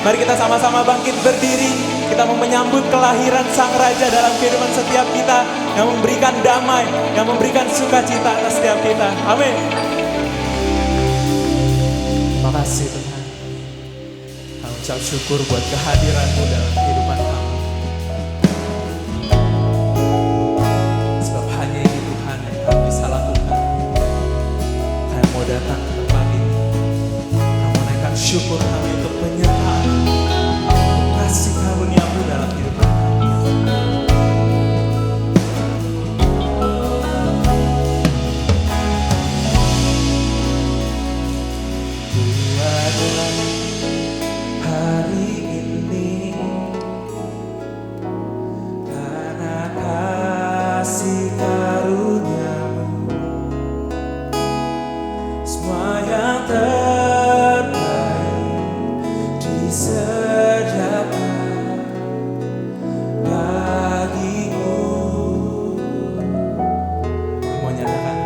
Mari kita sama-sama bangkit berdiri. Kita mau menyambut kelahiran Sang Raja dalam kehidupan setiap kita, yang memberikan damai, yang memberikan sukacita atas setiap kita. Amin. Terima kasih Tuhan. Kami ucap syukur buat kehadiran-Mu dalam kehidupan kami. Sebab hanya ini Tuhan yang kami bisa lakukan. Kami mau datang ke tempat ini. Kami naikkan syukur kami untuk penyertaan, untuk kasih karunia-Mu dalam kehidupan kami. Buatlah hari ini karena kasih karunia-Mu, semua yang terbaik disediakan bagimu. Mau nyatakan,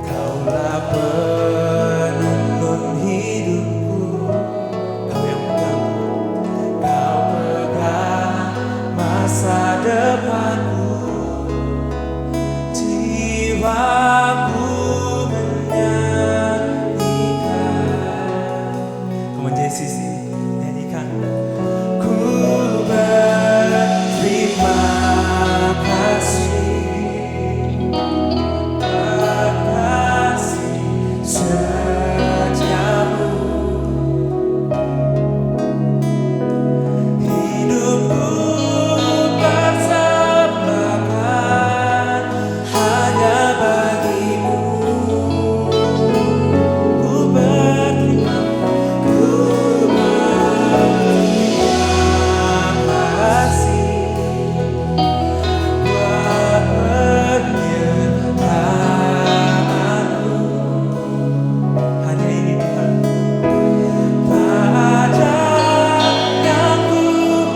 Kaulah penenun hidupku, Kau yang pegang masa depanku, jiwaku menyanyikan. Come on JCC, nyanyikan. Ku berterima kasih atas setiamu. Hidupku persembahkan hanya bagimu. Ku berterima kasih buat penyertaanmu. Hanya ini Tuhan. Tak ada yang ku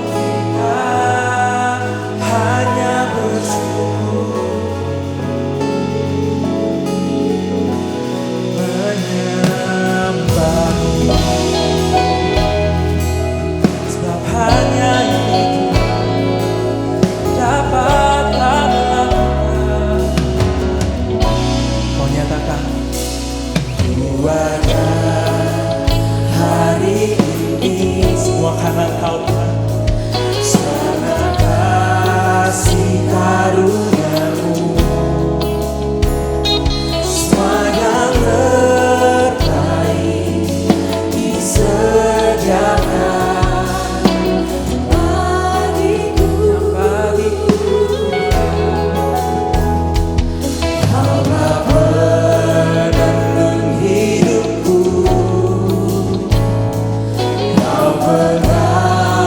minta, hanya bersyukur menyembah-Mu. Sebab hanya ini dapat kami lakukan. Kau nyatakan, buatlah hari ini semua karena Engkau Tuhan, karena kasih karunia-Mu, semua yang terbaik disediakan bagiku. Kaulah penenun hidupku, Kau pegang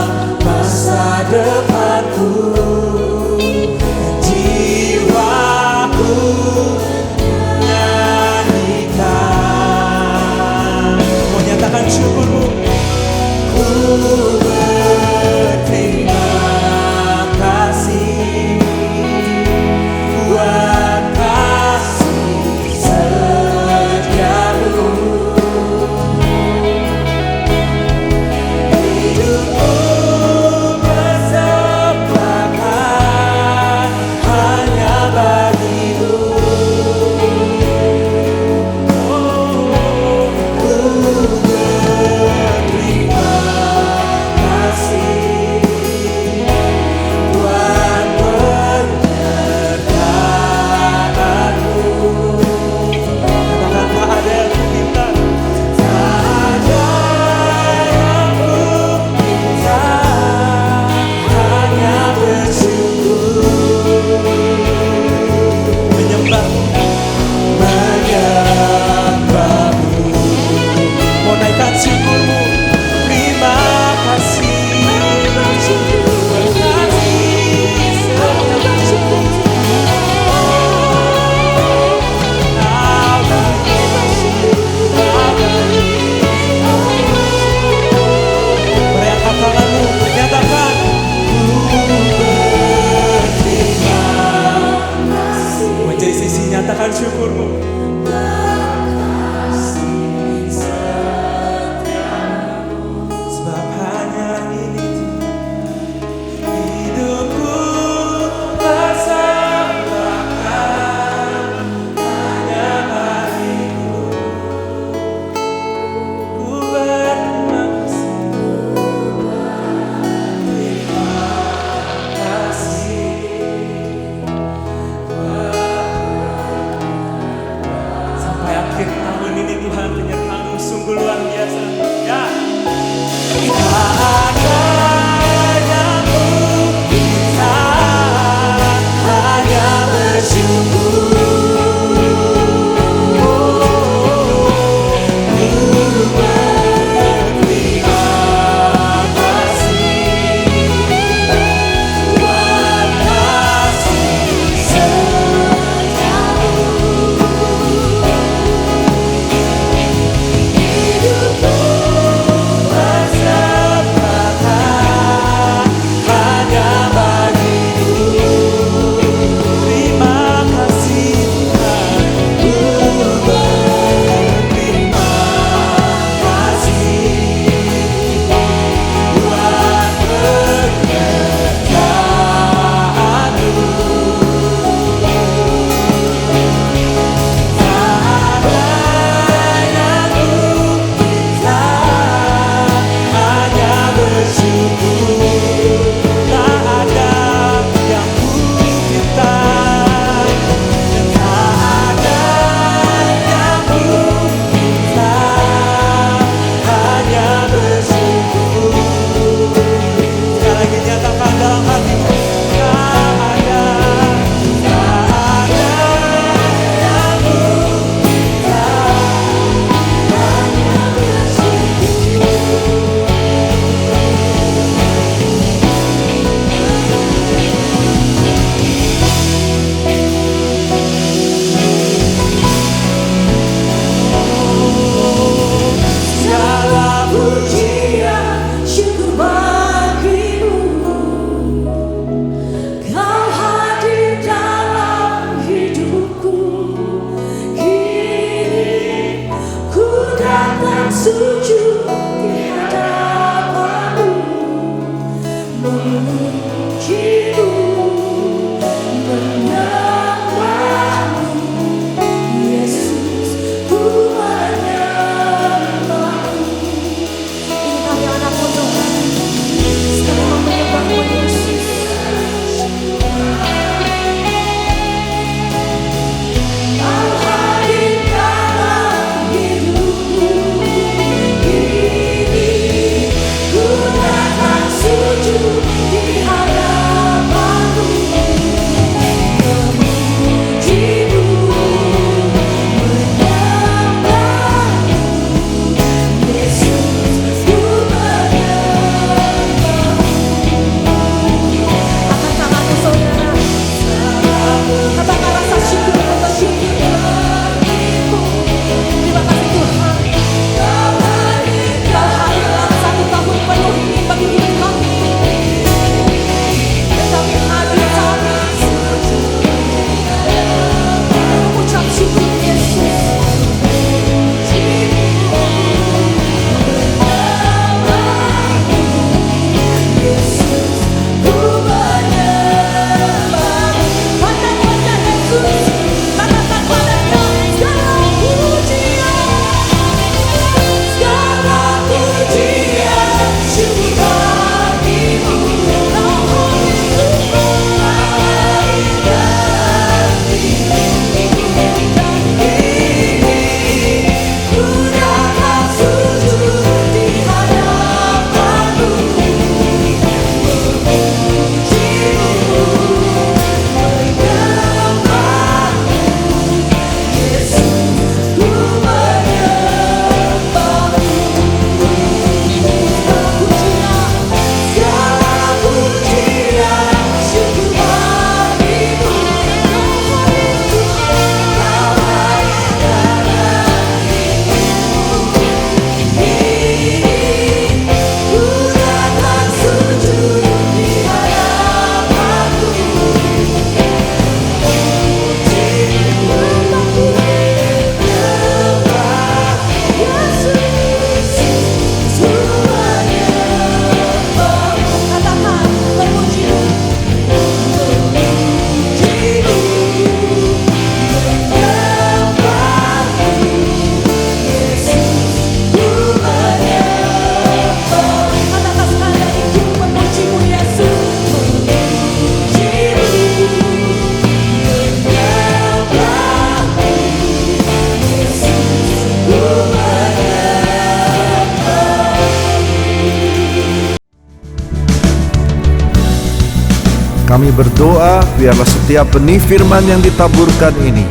Kami berdoa biarlah setiap benih firman yang ditaburkan ini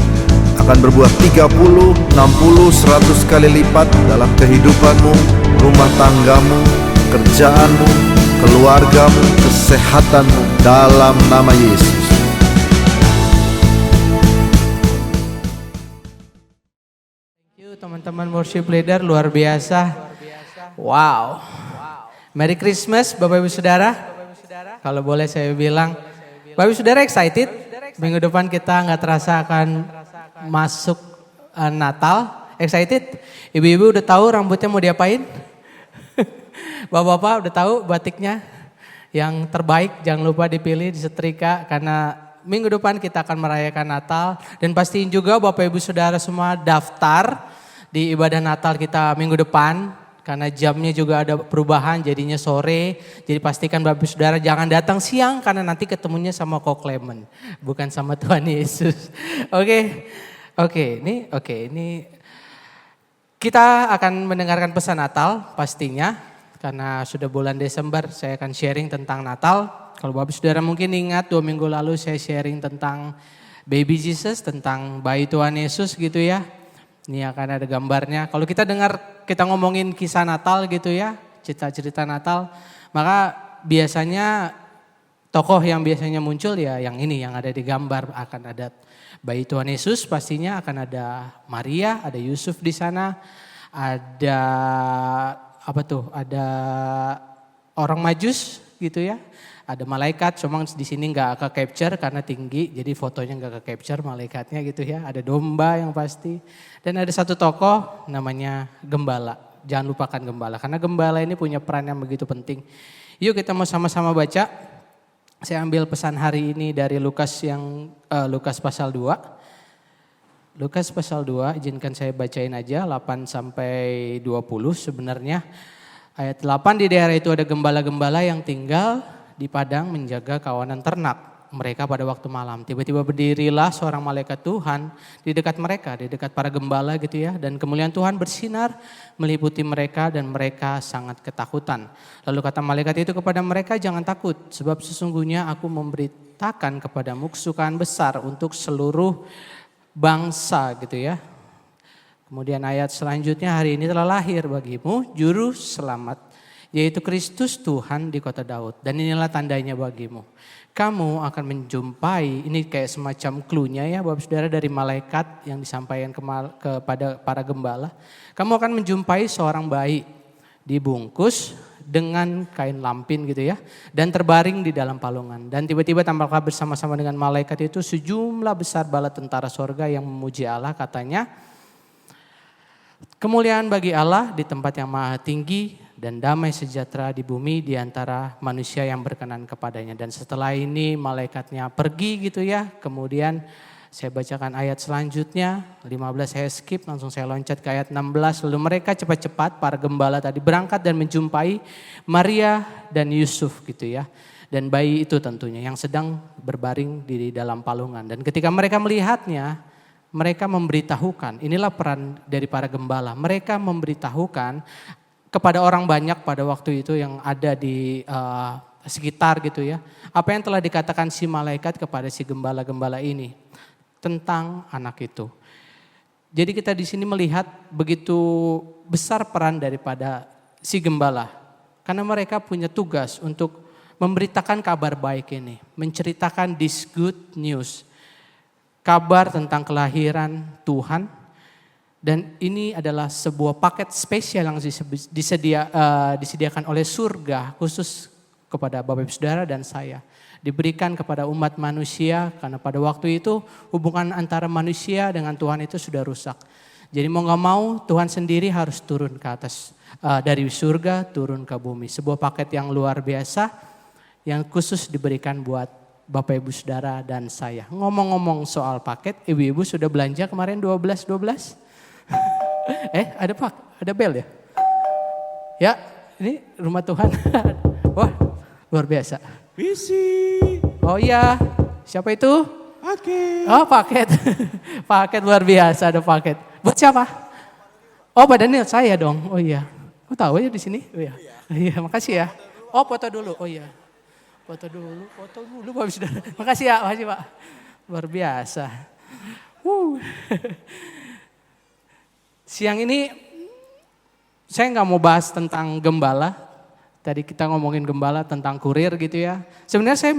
akan berbuah 30, 60, 100 kali lipat dalam kehidupanmu, rumah tanggamu, kerjaanmu, keluargamu, kesehatanmu dalam nama Yesus. Thank you teman-teman worship leader, luar biasa. Wow. Merry Christmas Bapak Ibu Saudara. Kalau boleh saya bilang, Bapak Ibu Saudara excited? Minggu depan kita nggak terasa akan masuk Natal. Excited? Ibu-ibu udah tahu rambutnya mau diapain? Bapak-bapak udah tahu batiknya? Yang terbaik jangan lupa dipilih, disetrika karena minggu depan kita akan merayakan Natal. Dan pastiin juga Bapak Ibu Saudara semua daftar di ibadah Natal kita minggu depan. Karena jamnya juga ada perubahan jadinya sore. Jadi pastikan Bapak Ibu Saudara jangan datang siang karena nanti ketemunya sama Ko Clement. Bukan sama Tuhan Yesus. Oke, ini kita akan mendengarkan pesan Natal pastinya. Karena sudah bulan Desember saya akan sharing tentang Natal. Kalau Bapak Ibu Saudara mungkin ingat 2 minggu lalu saya sharing tentang Baby Jesus, tentang bayi Tuhan Yesus gitu ya. Ini akan ada gambarnya. Kalau kita dengar, kita ngomongin kisah Natal gitu ya, cerita-cerita Natal, maka biasanya tokoh yang biasanya muncul ya yang ini, yang ada di gambar. Akan ada bayi Tuhan Yesus, pastinya akan ada Maria, ada Yusuf di sana, ada ada orang Majus gitu ya. Ada malaikat, cuma di sini nggak ke capture karena tinggi, jadi fotonya nggak ke capture malaikatnya gitu ya. Ada domba yang pasti, dan ada satu tokoh namanya Gembala. Jangan lupakan Gembala, karena Gembala ini punya peran yang begitu penting. Yuk kita mau sama-sama baca Saya ambil pesan hari ini dari Lukas pasal 2. Lukas pasal 2, izinkan saya bacain aja 8 sampai 20 sebenarnya. Ayat 8, di daerah itu ada gembala-gembala yang tinggal di padang menjaga kawanan ternak mereka pada waktu malam. Tiba-tiba berdirilah seorang malaikat Tuhan di dekat mereka, di dekat para gembala gitu ya. Dan kemuliaan Tuhan bersinar meliputi mereka dan mereka sangat ketakutan. Lalu kata malaikat itu kepada mereka, jangan takut sebab sesungguhnya aku memberitakan kepadamu kesukaan besar untuk seluruh bangsa gitu ya. Kemudian ayat selanjutnya, hari ini telah lahir bagimu juru selamat, yaitu Kristus Tuhan di kota Daud. Dan inilah tandanya bagimu. Kamu akan menjumpai, ini kayak semacam clue-nya ya Bapak Saudara dari malaikat yang disampaikan kepada para gembala. Kamu akan menjumpai seorang bayi dibungkus dengan kain lampin gitu ya. Dan terbaring di dalam palungan. Dan tiba-tiba tampaklah bersama-sama dengan malaikat itu sejumlah besar bala tentara sorga yang memuji Allah, katanya, kemuliaan bagi Allah di tempat yang maha tinggi dan damai sejahtera di bumi di antara manusia yang berkenan kepadanya. Dan setelah ini malaikatnya pergi gitu ya. Kemudian saya bacakan ayat selanjutnya, 15 saya skip, langsung saya loncat ke ayat 16. Lalu mereka cepat-cepat para gembala tadi berangkat dan menjumpai Maria dan Yusuf gitu ya. Dan bayi itu tentunya yang sedang berbaring di dalam palungan. Dan ketika mereka melihatnya, mereka memberitahukan, inilah peran dari para gembala. Mereka memberitahukan kepada orang banyak pada waktu itu yang ada di sekitar gitu ya. Apa yang telah dikatakan si malaikat kepada si gembala-gembala ini tentang anak itu. Jadi kita di sini melihat begitu besar peran daripada si gembala. Karena mereka punya tugas untuk memberitakan kabar baik ini. Menceritakan this good news. Kabar tentang kelahiran Tuhan. Dan ini adalah sebuah paket spesial yang disediakan oleh surga khusus kepada Bapak Ibu Saudara dan saya. Diberikan kepada umat manusia karena pada waktu itu hubungan antara manusia dengan Tuhan itu sudah rusak. Jadi mau gak mau Tuhan sendiri harus turun ke atas dari surga turun ke bumi. Sebuah paket yang luar biasa yang khusus diberikan buat Bapak Ibu Saudara dan saya. Ngomong-ngomong soal paket, ibu-ibu sudah belanja kemarin 12? Ada bel ya? Ya, ini rumah Tuhan. Wah, luar biasa. Visi. Oh iya, siapa itu? Paket. Oh paket, paket luar biasa ada paket. Buat siapa? Oh Pak Daniel, saya dong. Oh iya, oh tahu ya di sini? Oh iya, iya makasih ya. Oh foto dulu, oh iya. Foto dulu Pak Saudara. Makasih ya, makasih Pak. Luar biasa. Siang ini saya nggak mau bahas tentang gembala. Tadi kita ngomongin gembala tentang kurir gitu ya. Sebenarnya saya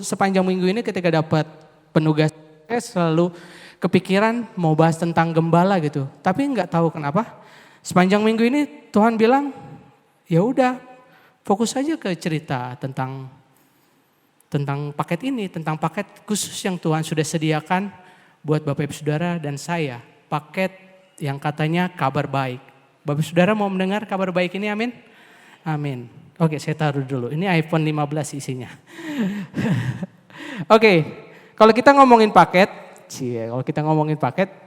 sepanjang minggu ini ketika dapat penugas saya selalu kepikiran mau bahas tentang gembala gitu. Tapi nggak tahu kenapa. Sepanjang minggu ini Tuhan bilang ya udah fokus aja ke cerita tentang paket ini, tentang paket khusus yang Tuhan sudah sediakan buat Bapak Ibu Saudara dan saya. Paket yang katanya kabar baik. Bapak Saudara mau mendengar kabar baik ini, amin? Amin. Oke, saya taruh dulu. Ini iPhone 15 isinya. Oke, kalau kita ngomongin paket,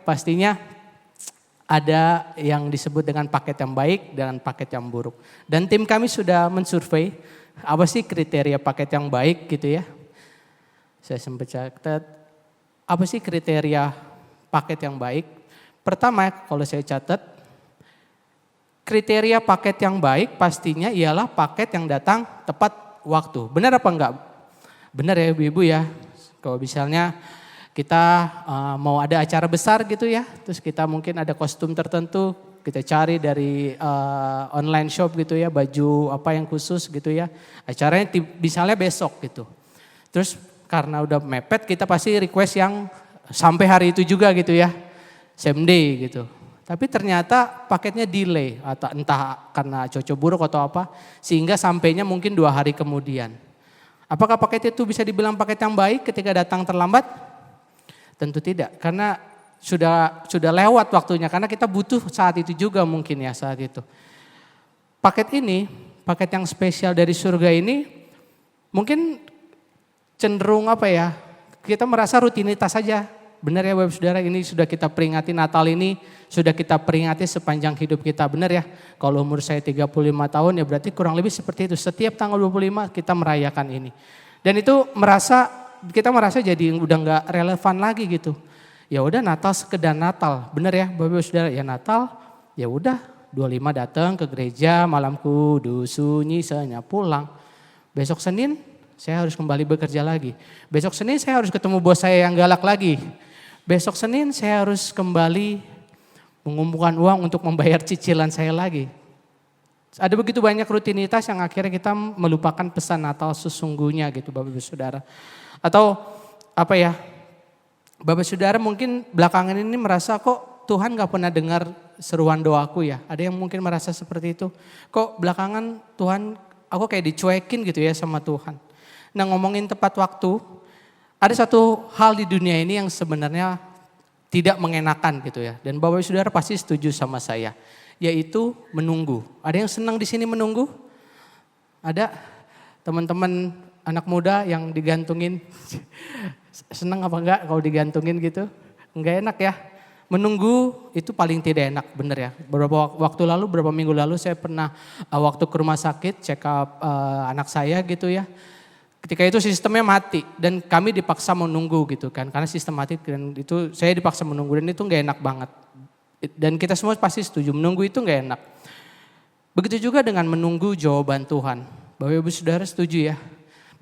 pastinya ada yang disebut dengan paket yang baik dan paket yang buruk. Dan tim kami sudah mensurvei apa sih kriteria paket yang baik gitu ya. Saya sempat catat, apa sih kriteria paket yang baik? Pertama, kalau saya catat, kriteria paket yang baik pastinya ialah paket yang datang tepat waktu. Benar apa enggak? Benar ya ibu-ibu ya. Kalau misalnya kita mau ada acara besar gitu ya, terus kita mungkin ada kostum tertentu, kita cari dari online shop gitu ya, baju apa yang khusus gitu ya. Acaranya misalnya besok gitu. Terus karena udah mepet kita pasti request yang sampai hari itu juga gitu ya. Same day gitu. Tapi ternyata paketnya delay atau entah karena cuaca buruk atau apa sehingga sampainya mungkin 2 hari kemudian. Apakah paket itu bisa dibilang paket yang baik ketika datang terlambat? Tentu tidak, karena sudah lewat waktunya karena kita butuh saat itu juga mungkin ya saat itu. Paket ini, paket yang spesial dari surga ini mungkin cenderung apa ya, kita merasa rutinitas saja. Benar ya Bapak Saudara, ini sudah kita peringati Natal ini, sudah kita peringati sepanjang hidup kita. Benar ya, kalau umur saya 35 tahun ya berarti kurang lebih seperti itu. Setiap tanggal 25 kita merayakan ini. Dan itu kita merasa jadi udah gak relevan lagi gitu. Ya udah Natal sekedar Natal, benar ya Bapak Saudara, ya Natal ya udah 25 datang ke gereja, malam kudus sunyi senyap pulang. Besok Senin saya harus kembali bekerja lagi. Besok Senin saya harus ketemu bos saya yang galak lagi. Besok Senin saya harus kembali mengumpulkan uang untuk membayar cicilan saya lagi. Ada begitu banyak rutinitas yang akhirnya kita melupakan pesan Natal sesungguhnya gitu Bapak Ibu Saudara. Atau apa ya, Bapak Saudara mungkin belakangan ini merasa kok Tuhan gak pernah dengar seruan doaku ya. Ada yang mungkin merasa seperti itu. Kok belakangan Tuhan, aku kayak dicuekin gitu ya sama Tuhan. Nah ngomongin tepat waktu, ada satu hal di dunia ini yang sebenarnya tidak mengenakan gitu ya. Dan Bapak Saudara pasti setuju sama saya, yaitu menunggu. Ada yang senang di sini menunggu? Ada teman-teman anak muda yang digantungin? Senang apa enggak kalau digantungin gitu? Enggak enak ya. Menunggu itu paling tidak enak, bener ya. Beberapa minggu lalu saya pernah waktu ke rumah sakit check up anak saya gitu ya. Ketika itu sistemnya mati dan kami dipaksa menunggu gitu kan. Karena sistem mati dan itu saya dipaksa menunggu dan itu gak enak banget. Dan kita semua pasti setuju menunggu itu gak enak. Begitu juga dengan menunggu jawaban Tuhan. Bapak Ibu Saudara setuju ya.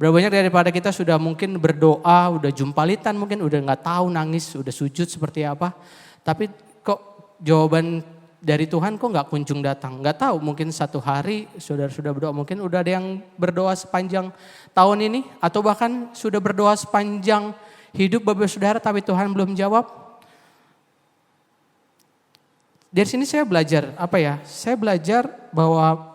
Berapa banyak daripada kita sudah mungkin berdoa, udah jumpalitan mungkin, udah gak tahu nangis, udah sujud seperti apa. Tapi kok jawaban dari Tuhan kok gak kunjung datang. Gak tahu mungkin satu hari saudara sudah berdoa. Mungkin udah ada yang berdoa sepanjang tahun ini. Atau bahkan sudah berdoa sepanjang hidup Bapak Saudara tapi Tuhan belum jawab. Dari sini saya belajar apa ya. Saya belajar bahwa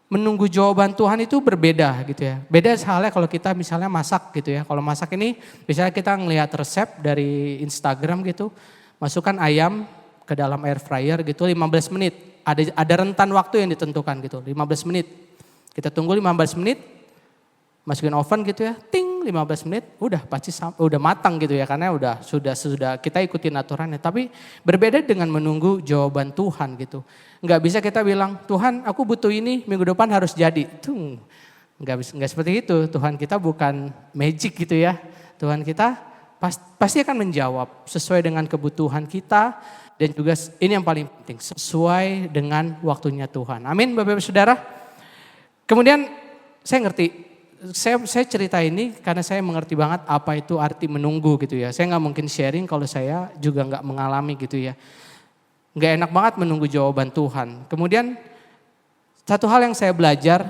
menunggu jawaban Tuhan itu berbeda gitu ya. Beda halnya kalau kita misalnya masak gitu ya. Kalau masak ini misalnya kita ngelihat resep dari Instagram gitu. Masukkan ayam ke dalam air fryer gitu 15 menit. Ada rentan waktu yang ditentukan gitu, 15 menit. Kita tunggu 15 menit, masukin oven gitu ya, ting 15 menit, udah pasti udah matang gitu ya karena sudah kita ikutin aturannya. Tapi berbeda dengan menunggu jawaban Tuhan gitu. Enggak bisa kita bilang, "Tuhan, aku butuh ini, minggu depan harus jadi." Itu enggak seperti itu. Tuhan kita bukan magic gitu ya. Tuhan kita pasti akan menjawab sesuai dengan kebutuhan kita. Dan juga ini yang paling penting, sesuai dengan waktunya Tuhan. Amin Bapak Ibu Saudara. Kemudian saya ngerti, saya cerita ini karena saya mengerti banget apa itu arti menunggu gitu ya. Saya gak mungkin sharing kalau saya juga gak mengalami gitu ya. Gak enak banget menunggu jawaban Tuhan. Kemudian satu hal yang saya belajar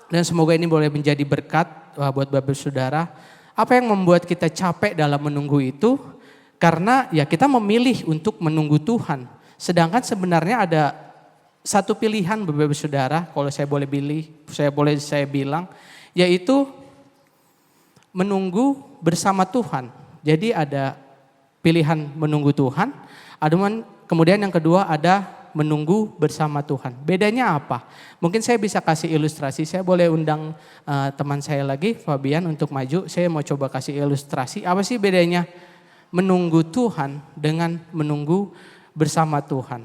dan semoga ini boleh menjadi berkat buat Bapak Ibu Saudara. Apa yang membuat kita capek dalam menunggu itu? Karena ya kita memilih untuk menunggu Tuhan. Sedangkan sebenarnya ada satu pilihan Bapak Ibu Saudara, kalau saya boleh bilang, yaitu menunggu bersama Tuhan. Jadi ada pilihan menunggu Tuhan, kemudian yang kedua ada menunggu bersama Tuhan. Bedanya apa? Mungkin saya bisa kasih ilustrasi, saya boleh undang teman saya lagi, Fabian untuk maju. Saya mau coba kasih ilustrasi, apa sih bedanya? Menunggu Tuhan dengan menunggu bersama Tuhan.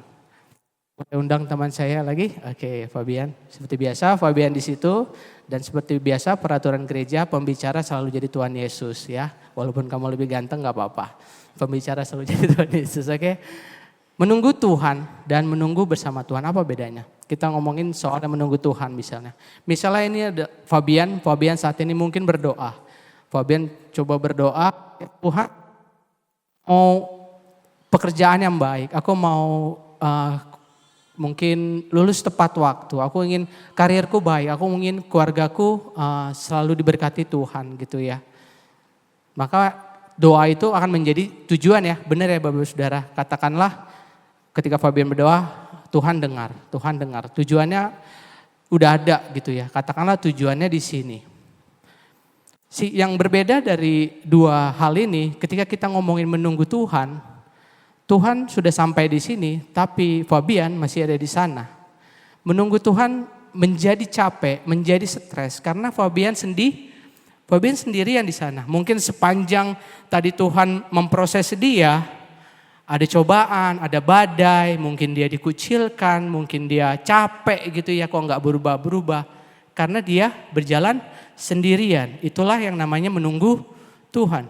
Boleh undang teman saya lagi? Oke, Fabian. Seperti biasa, Fabian di situ dan seperti biasa peraturan gereja pembicara selalu jadi Tuhan Yesus ya. Walaupun kamu lebih ganteng nggak apa-apa. Pembicara selalu jadi Tuhan Yesus, oke? Menunggu Tuhan dan menunggu bersama Tuhan apa bedanya? Kita ngomongin soal menunggu Tuhan misalnya. Misalnya ini ada Fabian saat ini mungkin berdoa. Fabian coba berdoa, Tuhan mau pekerjaan yang baik, aku mau mungkin lulus tepat waktu, aku ingin karirku baik, aku ingin keluargaku selalu diberkati Tuhan gitu ya. Maka doa itu akan menjadi tujuan ya, benar ya Bapak Saudara. Katakanlah ketika Fabian berdoa, Tuhan dengar. Tujuannya udah ada gitu ya, katakanlah tujuannya di sini. Yang berbeda dari dua hal ini, ketika kita ngomongin menunggu Tuhan sudah sampai di sini, tapi Fabian masih ada di sana. Menunggu Tuhan menjadi capek, menjadi stres, karena Fabian Fabian sendirian di sana. Mungkin sepanjang tadi Tuhan memproses dia, ada cobaan, ada badai, mungkin dia dikucilkan, mungkin dia capek gitu ya, kok nggak berubah-berubah. Karena dia berjalan sendirian. Itulah yang namanya menunggu Tuhan.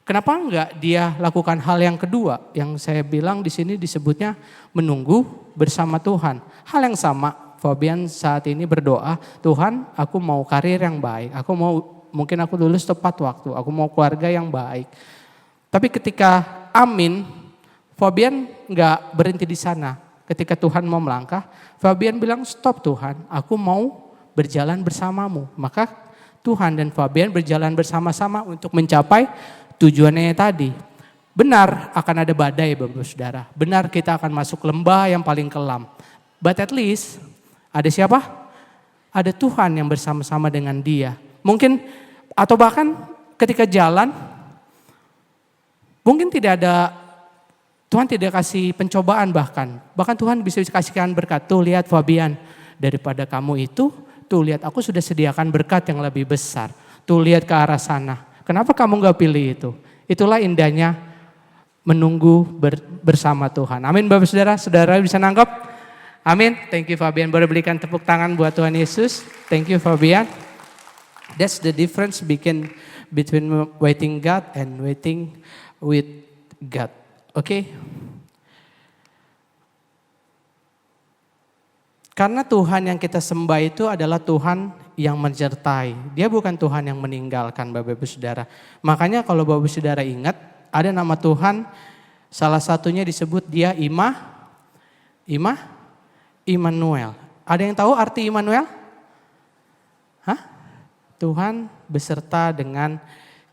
Kenapa enggak dia lakukan hal yang kedua? Yang saya bilang di sini disebutnya menunggu bersama Tuhan. Hal yang sama, Fabian saat ini berdoa, Tuhan aku mau karir yang baik, mungkin aku lulus tepat waktu, aku mau keluarga yang baik. Tapi ketika amin, Fabian enggak berhenti di sana. Ketika Tuhan mau melangkah, Fabian bilang stop Tuhan, aku mau berjalan bersamamu. Maka Tuhan dan Fabian berjalan bersama-sama untuk mencapai tujuannya tadi. Benar akan ada badai Bapak Saudara. Benar kita akan masuk lembah yang paling kelam. But at least ada siapa? Ada Tuhan yang bersama-sama dengan dia. Mungkin atau bahkan ketika jalan mungkin tidak ada, Tuhan tidak kasih pencobaan bahkan Tuhan bisa kasihkan berkat. Tuh lihat Fabian, daripada kamu itu, tuh lihat aku sudah sediakan berkat yang lebih besar. Tuh lihat ke arah sana. Kenapa kamu gak pilih itu? Itulah indahnya menunggu bersama Tuhan. Amin Bapak Saudara, saudara bisa nangkep? Amin. Thank you Fabian. Boleh berikan tepuk tangan buat Tuhan Yesus. Thank you Fabian. That's the difference between waiting God and waiting with God. Oke? Karena Tuhan yang kita sembah itu adalah Tuhan yang menyertai. Dia bukan Tuhan yang meninggalkan Bapak Ibu Saudara. Makanya kalau Bapak Ibu Saudara ingat, ada nama Tuhan, salah satunya disebut dia Immanuel. Ada yang tahu arti Immanuel? Hah? Tuhan beserta dengan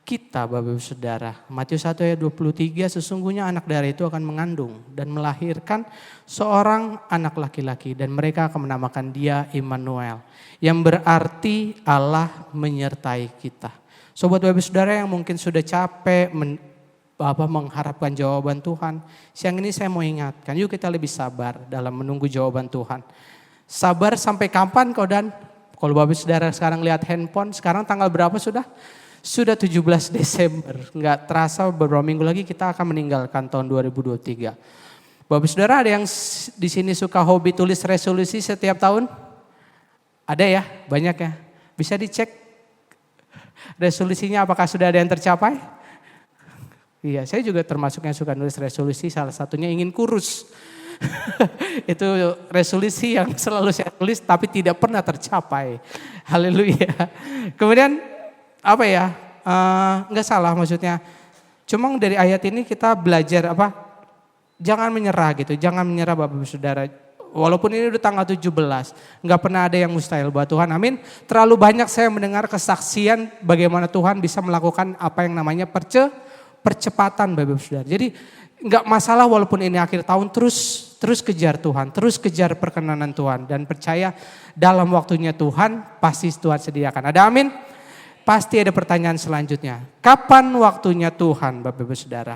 kita Bapak Ibu Saudara. Matius 1 ayat 23, sesungguhnya anak darah itu akan mengandung dan melahirkan seorang anak laki-laki dan mereka akan menamakan dia Immanuel. Yang berarti Allah menyertai kita. Sobat Bapak Ibu Saudara yang mungkin sudah capek mengharapkan jawaban Tuhan. Siang ini saya mau ingatkan, yuk kita lebih sabar dalam menunggu jawaban Tuhan. Sabar sampai kapan kau dan? Kalau Bapak Ibu Saudara sekarang lihat handphone, sekarang tanggal berapa sudah? Sudah 17 Desember, nggak terasa beberapa minggu lagi kita akan meninggalkan tahun 2023. Bapak Saudara ada yang di sini suka hobi tulis resolusi setiap tahun? Ada ya, banyak ya. Bisa dicek resolusinya apakah sudah ada yang tercapai? Iya, saya juga termasuk yang suka nulis resolusi, salah satunya ingin kurus. Itu resolusi yang selalu saya tulis tapi tidak pernah tercapai. Haleluya. Kemudian nggak salah maksudnya. Cuma dari ayat ini kita belajar jangan menyerah gitu, jangan menyerah Bapak Ibu Saudara. Walaupun ini udah tanggal 17, nggak pernah ada yang mustahil buat Tuhan, amin. Terlalu banyak saya mendengar kesaksian bagaimana Tuhan bisa melakukan apa yang namanya percepatan Bapak Ibu Saudara. Jadi nggak masalah walaupun ini akhir tahun, terus kejar Tuhan, terus kejar perkenanan Tuhan. Dan percaya dalam waktunya Tuhan pasti Tuhan sediakan, ada amin. Pasti ada pertanyaan selanjutnya. Kapan waktunya Tuhan Bapak Ibu Saudara?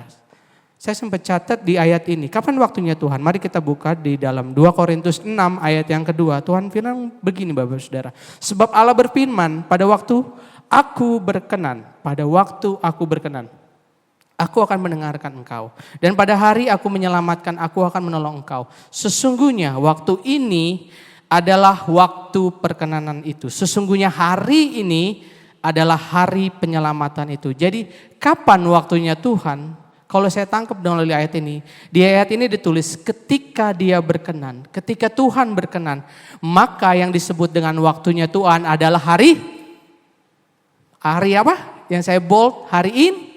Saya sempat catat di ayat ini. Kapan waktunya Tuhan? Mari kita buka di dalam 2 Korintus 6 ayat yang kedua. Tuhan bilang begini Bapak Ibu Saudara. Sebab Allah berfirman pada waktu aku berkenan. Aku akan mendengarkan engkau. Dan pada hari aku menyelamatkan, aku akan menolong engkau. Sesungguhnya waktu ini adalah waktu perkenanan itu. Sesungguhnya hari ini adalah hari penyelamatan itu. Jadi kapan waktunya Tuhan? Kalau saya tangkap melalui ayat ini, di ayat ini ditulis ketika dia berkenan, ketika Tuhan berkenan, maka yang disebut dengan waktunya Tuhan adalah hari apa? Yang saya bold, hari ini.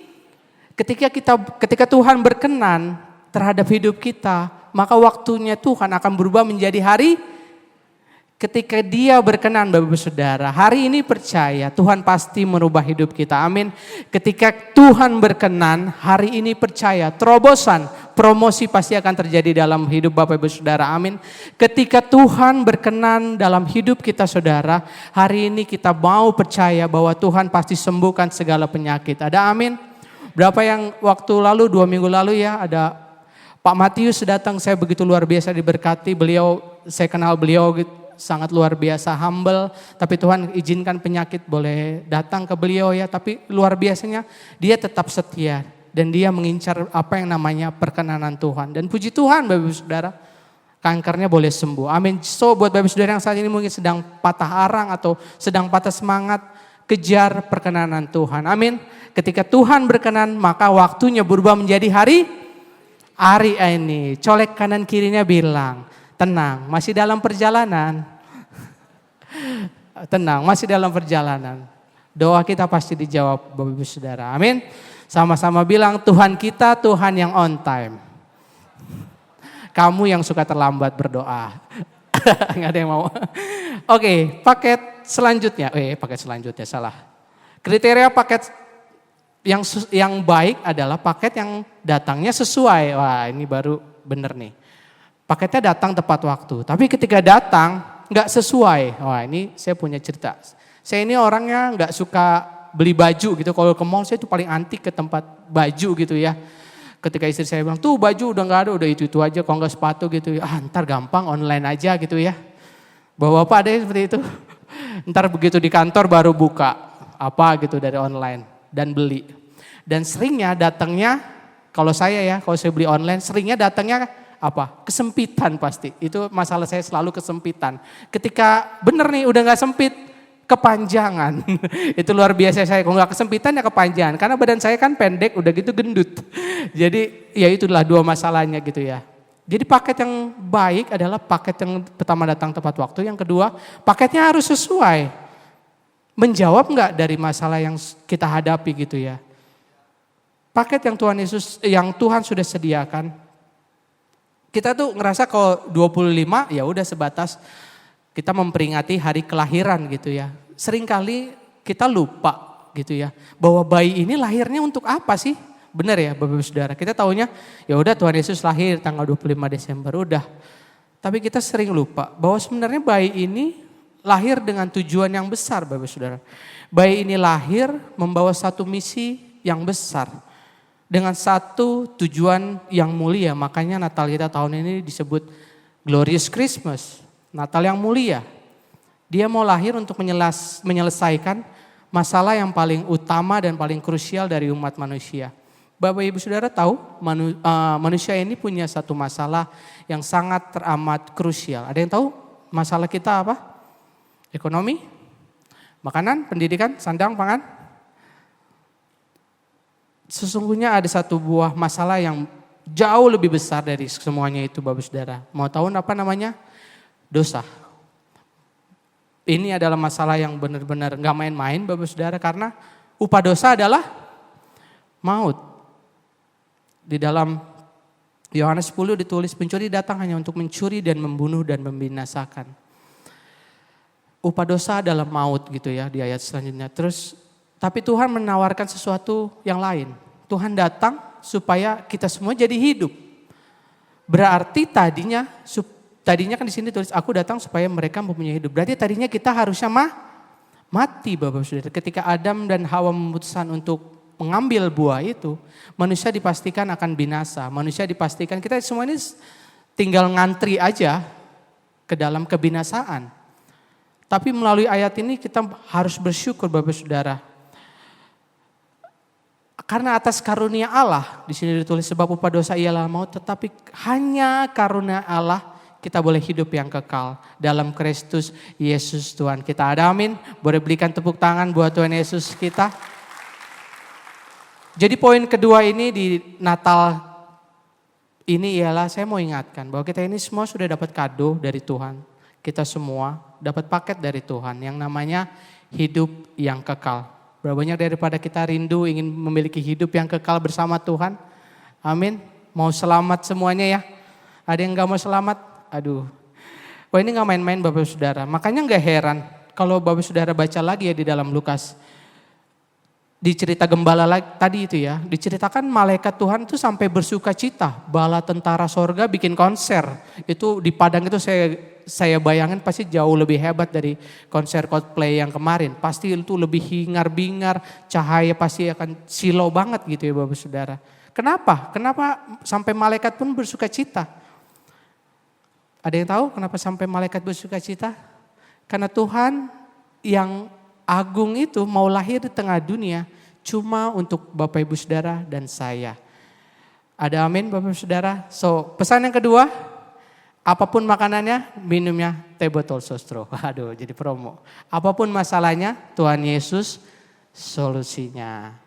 Ketika Tuhan berkenan terhadap hidup kita, maka waktunya Tuhan akan berubah menjadi hari. Ketika dia berkenan Bapak Ibu Saudara, hari ini percaya Tuhan pasti merubah hidup kita, amin. Ketika Tuhan berkenan, hari ini percaya terobosan, promosi pasti akan terjadi dalam hidup Bapak Ibu Saudara, amin. Ketika Tuhan berkenan dalam hidup kita saudara, hari ini kita mau percaya bahwa Tuhan pasti sembuhkan segala penyakit, ada amin. Berapa yang waktu lalu, 2 minggu lalu ya, ada Pak Matius datang, saya begitu luar biasa diberkati, saya kenal beliau sangat luar biasa humble, tapi Tuhan izinkan penyakit boleh datang ke beliau ya, tapi luar biasanya dia tetap setia dan dia mengincar apa yang namanya perkenanan Tuhan. Dan puji Tuhan Bapak Ibu Saudara, kankernya boleh sembuh. Amin. So buat Bapak Ibu Saudara yang saat ini mungkin sedang patah arang atau sedang patah semangat, kejar perkenanan Tuhan. Amin. Ketika Tuhan berkenan maka waktunya berubah menjadi hari ini. Colek kanan kirinya bilang, tenang, masih dalam perjalanan. Tenang, masih dalam perjalanan. Doa kita pasti dijawab Bapak Ibu Saudara. Amin. Sama-sama bilang, Tuhan kita Tuhan yang on time. Kamu yang suka terlambat berdoa. Nggak ada yang mau. Oke, paket selanjutnya. Paket selanjutnya salah. Kriteria paket yang baik adalah paket yang datangnya sesuai. Wah, ini baru bener nih. Paketnya datang tepat waktu. Tapi ketika datang nggak sesuai. Wah, ini saya punya cerita. Saya ini orangnya nggak suka beli baju gitu. Kalau ke mall saya itu paling anti ke tempat baju gitu ya. Ketika istri saya bilang, tuh baju udah nggak ada, udah itu aja. Kalau nggak sepatu gitu, ntar gampang online aja gitu ya. Bapak ada seperti itu. Ntar begitu di kantor baru buka apa gitu dari online dan beli. Dan seringnya datangnya, kalau saya beli online, seringnya datangnya apa? Kesempitan pasti. Itu masalah saya selalu kesempitan. Ketika bener nih udah nggak sempit, kepanjangan. Itu luar biasa saya. Kalau nggak kesempitan ya kepanjangan. Karena badan saya kan pendek, udah gitu gendut. Jadi ya itulah dua masalahnya gitu ya. Jadi paket yang baik adalah paket yang pertama datang tepat waktu. Yang kedua paketnya harus sesuai. Menjawab nggak dari masalah yang kita hadapi gitu ya. Paket yang Tuhan sudah sediakan. Kita tuh ngerasa kalau 25 ya udah sebatas kita memperingati hari kelahiran gitu ya. Seringkali kita lupa gitu ya. Bahwa bayi ini lahirnya untuk apa sih? Benar ya Bapak Ibu Saudara. Kita taunya ya udah Tuhan Yesus lahir tanggal 25 Desember udah. Tapi kita sering lupa bahwa sebenarnya bayi ini lahir dengan tujuan yang besar Bapak Ibu Saudara. Bayi ini lahir membawa satu misi yang besar. Dengan satu tujuan yang mulia. Makanya Natal kita tahun ini disebut Glorious Christmas. Natal yang mulia. Dia mau lahir untuk menyelesaikan masalah yang paling utama dan paling krusial dari umat manusia. Bapak Ibu Saudara tahu manusia ini punya satu masalah yang sangat teramat krusial. Ada yang tahu masalah kita apa? Ekonomi, makanan, pendidikan, sandang, pangan. Sesungguhnya ada satu buah masalah yang jauh lebih besar dari semuanya itu Bapak Saudara. Mau tahu apa namanya? Dosa. Ini adalah masalah yang benar-benar gak main-main Bapak Saudara. Karena upah dosa adalah maut. Di dalam Yohanes 10 ditulis pencuri datang hanya untuk mencuri dan membunuh dan membinasakan. Upah dosa adalah maut gitu ya di ayat selanjutnya. Terus tapi Tuhan menawarkan sesuatu yang lain. Tuhan datang supaya kita semua jadi hidup. Berarti tadinya kan di sini tulis aku datang supaya mereka mempunyai hidup. Berarti tadinya kita harusnya mati Bapak Saudara. Ketika Adam dan Hawa memutuskan untuk mengambil buah itu, manusia dipastikan akan binasa. Manusia dipastikan kita semua ini tinggal ngantri aja ke dalam kebinasaan. Tapi melalui ayat ini kita harus bersyukur Bapak Saudara. Karena atas karunia Allah, di sini ditulis sebab upah dosa ialah maut, tetapi hanya karunia Allah kita boleh hidup yang kekal dalam Kristus Yesus Tuhan kita. Ada amin? Boleh berikan tepuk tangan buat Tuhan Yesus kita. Jadi poin kedua ini di Natal ini ialah saya mau ingatkan bahwa kita ini semua sudah dapat kado dari Tuhan. Kita semua dapat paket dari Tuhan yang namanya hidup yang kekal. Berapa banyak daripada kita rindu ingin memiliki hidup yang kekal bersama Tuhan? Amin. Mau selamat semuanya ya? Ada yang gak mau selamat? Aduh. Wah ini gak main-main Bapak Saudara. Makanya gak heran kalau Bapak Saudara baca lagi ya di dalam Lukas. Di cerita gembala tadi itu ya. Diceritakan malaikat Tuhan itu sampai bersuka cita. Bala tentara sorga bikin konser. Itu di Padang itu saya bayangin pasti jauh lebih hebat dari konser Coldplay yang kemarin. Pasti itu lebih hingar-bingar, cahaya pasti akan silau banget gitu ya Bapak Saudara. Kenapa? Kenapa sampai malaikat pun bersuka cita? Ada yang tahu kenapa sampai malaikat bersuka cita? Karena Tuhan yang agung itu mau lahir di tengah dunia cuma untuk Bapak Ibu Saudara dan saya. Ada amin Bapak Ibu Saudara? So pesan yang kedua, apapun makanannya, minumnya teh botol sostro. Aduh jadi promo. Apapun masalahnya, Tuhan Yesus solusinya.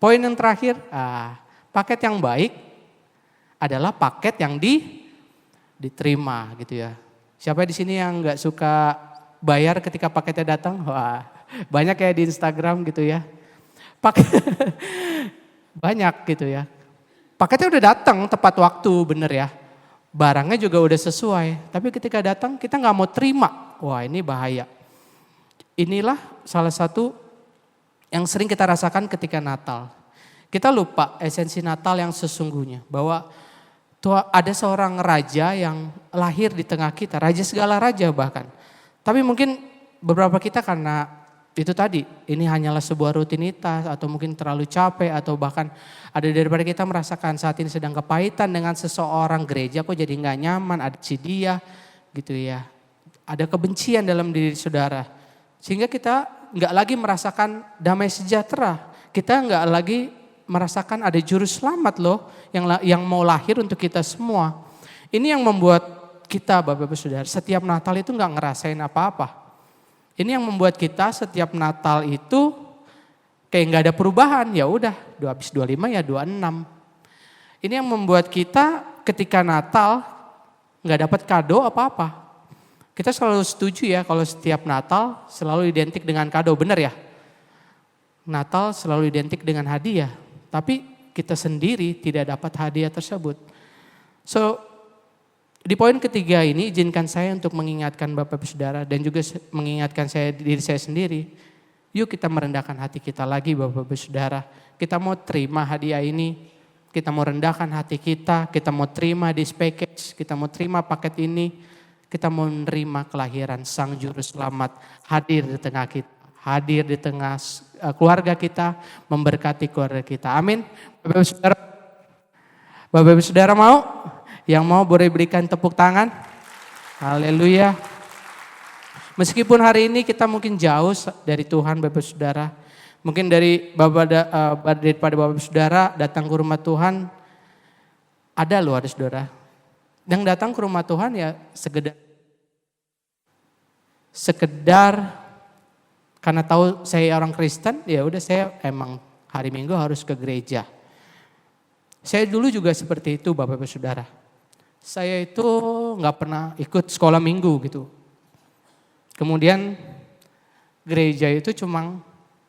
Poin yang terakhir, paket yang baik adalah paket yang diterima gitu ya. Siapa di sini yang nggak suka bayar ketika paketnya datang? Wah, banyak ya di Instagram gitu ya. Banyak gitu ya. Paketnya udah datang tepat waktu, bener ya. Barangnya juga udah sesuai. Tapi ketika datang kita nggak mau terima. Wah ini bahaya. Inilah salah satu yang sering kita rasakan ketika Natal. Kita lupa esensi Natal yang sesungguhnya. Bahwa ada seorang raja yang lahir di tengah kita. Raja segala raja bahkan. Tapi mungkin beberapa kita karena itu tadi, ini hanyalah sebuah rutinitas atau mungkin terlalu capek atau bahkan ada daripada kita merasakan saat ini sedang kepahitan dengan seseorang, gereja kok jadi nggak nyaman, ada si dia gitu ya. Ada kebencian dalam diri saudara. Sehingga kita nggak lagi merasakan damai sejahtera. Kita nggak lagi merasakan ada juru selamat loh yang mau lahir untuk kita semua. Ini yang membuat kita Bapak-Ibu Saudara setiap Natal itu nggak ngerasain apa-apa. Ini yang membuat kita setiap Natal itu kayak nggak ada perubahan, ya udah habis 25 ya 26. Ini yang membuat kita ketika Natal nggak dapat kado apa-apa. Kita selalu setuju ya kalau setiap Natal selalu identik dengan kado, benar ya? Natal selalu identik dengan hadiah, tapi kita sendiri tidak dapat hadiah tersebut. So di poin ketiga ini izinkan saya untuk mengingatkan Bapak Ibu Saudara dan juga mengingatkan diri saya sendiri. Yuk kita merendahkan hati kita lagi Bapak Ibu Saudara. Kita mau terima hadiah ini, kita mau rendahkan hati kita mau terima this package, kita mau terima paket ini, kita mau menerima kelahiran Sang Juru Selamat hadir di tengah kita, hadir di tengah keluarga kita, memberkati keluarga kita. Amin. Bapak Ibu Saudara mau? Yang mau boleh berikan tepuk tangan. Haleluya. Meskipun hari ini kita mungkin jauh dari Tuhan Bapak Saudara. Mungkin daripada Bapak Saudara datang ke rumah Tuhan. Ada saudara. Yang datang ke rumah Tuhan ya sekedar karena tahu saya orang Kristen, ya udah saya emang hari Minggu harus ke gereja. Saya dulu juga seperti itu Bapak Ibu Saudara. Saya itu nggak pernah ikut sekolah minggu gitu. Kemudian gereja itu cuma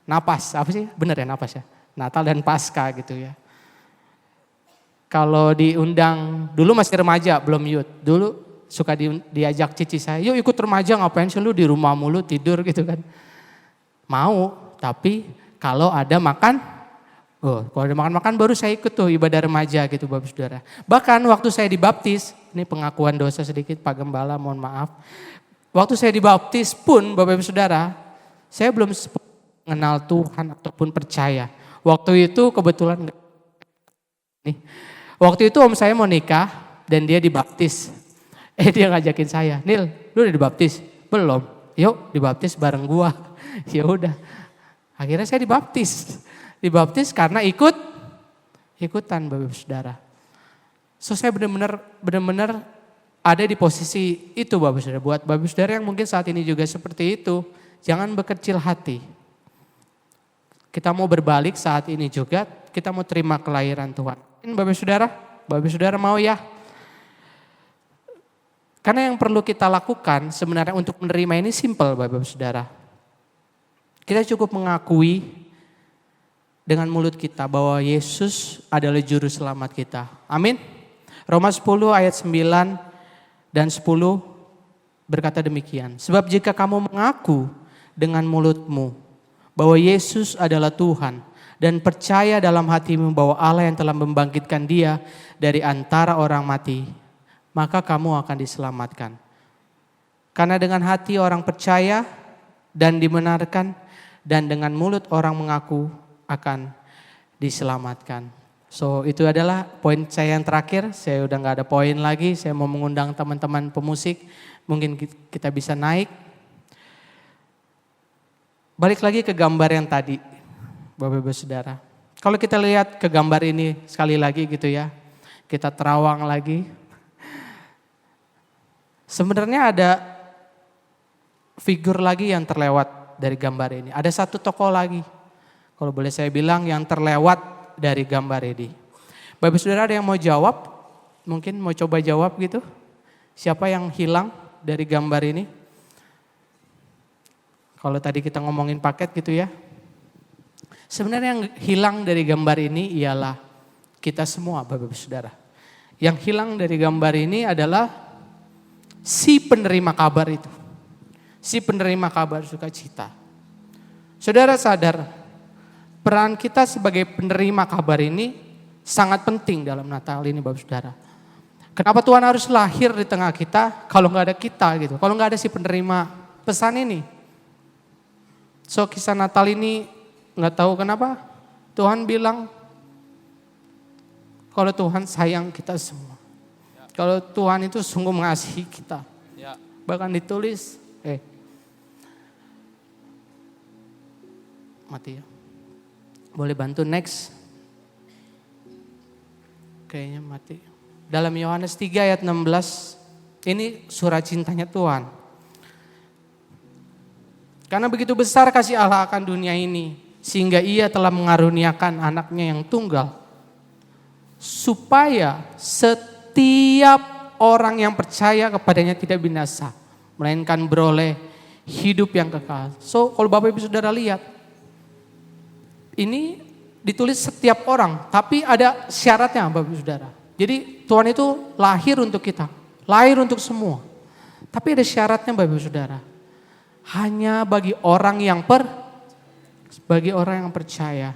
napas, apa sih? Bener ya napas ya? Natal dan Paskah gitu ya. Kalau diundang, dulu masih remaja belum youth. Dulu suka diajak cici saya, yuk ikut remaja ngapain sih lu di rumah mulu tidur gitu kan. Mau, tapi kalau ada makan, kalau ada makan-makan baru saya ikut tuh ibadah remaja gitu Bapak Saudara. Bahkan waktu saya dibaptis, ini pengakuan dosa sedikit Pak Gembala mohon maaf. Waktu saya dibaptis pun Bapak Ibu Saudara, saya belum mengenal Tuhan ataupun percaya. Waktu itu kebetulan, waktu itu om saya mau nikah dan dia dibaptis. Dia ngajakin saya, Nil lu udah dibaptis? Belum, yuk dibaptis bareng gua. Ya udah, akhirnya saya dibaptis. Dibaptis karena ikutan Bapak Ibu Saudara. So saya benar-benar ada di posisi itu Bapak Ibu Saudara. Buat Bapak Ibu Saudara yang mungkin saat ini juga seperti itu, jangan berkecil hati. Kita mau berbalik saat ini juga, kita mau terima kelahiran Tuhan. Bapak Ibu Saudara mau ya? Karena yang perlu kita lakukan sebenarnya untuk menerima ini simple Bapak Ibu Saudara. Kita cukup mengakui dengan mulut kita bahwa Yesus adalah juru selamat kita. Amin. Roma 10 ayat 9 dan 10 berkata demikian. Sebab jika kamu mengaku dengan mulutmu bahwa Yesus adalah Tuhan dan percaya dalam hatimu bahwa Allah yang telah membangkitkan dia dari antara orang mati, maka kamu akan diselamatkan. Karena dengan hati orang percaya dan dibenarkan dan dengan mulut orang mengaku akan diselamatkan. So itu adalah poin saya yang terakhir, saya udah gak ada poin lagi, saya mau mengundang teman-teman pemusik, mungkin kita bisa naik. Balik lagi ke gambar yang tadi, Bapak Ibu Saudara. Kalau kita lihat ke gambar ini sekali lagi gitu ya, kita terawang lagi. Sebenarnya ada figur lagi yang terlewat dari gambar ini, ada satu tokoh lagi. Kalau boleh saya bilang yang terlewat dari gambar ini. Bapak Saudara ada yang mau jawab? Mungkin mau coba jawab gitu? Siapa yang hilang dari gambar ini? Kalau tadi kita ngomongin paket gitu ya. Sebenarnya yang hilang dari gambar ini ialah kita semua Bapak Saudara. Yang hilang dari gambar ini adalah si penerima kabar itu. Si penerima kabar sukacita. Saudara sadar, peran kita sebagai penerima kabar ini sangat penting dalam Natal ini Bapak Saudara. Kenapa Tuhan harus lahir di tengah kita kalau nggak ada kita gitu. Kalau nggak ada si penerima pesan ini. So kisah Natal ini nggak tahu kenapa Tuhan bilang kalau Tuhan sayang kita semua. Kalau Tuhan itu sungguh mengasihi kita. Bahkan ditulis, mati ya. Boleh bantu next. Kayaknya mati. Dalam Yohanes 3 ayat 16, ini surat cintanya Tuhan. Karena begitu besar kasih Allah akan dunia ini, sehingga ia telah mengaruniakan anaknya yang tunggal. Supaya setiap orang yang percaya kepadanya tidak binasa, melainkan beroleh hidup yang kekal. So kalau Bapak Ibu Saudara lihat, ini ditulis setiap orang, tapi ada syaratnya Bapak Ibu Saudara. Jadi Tuhan itu lahir untuk kita, lahir untuk semua. Tapi ada syaratnya Bapak Ibu Saudara. Hanya bagi orang yang percaya.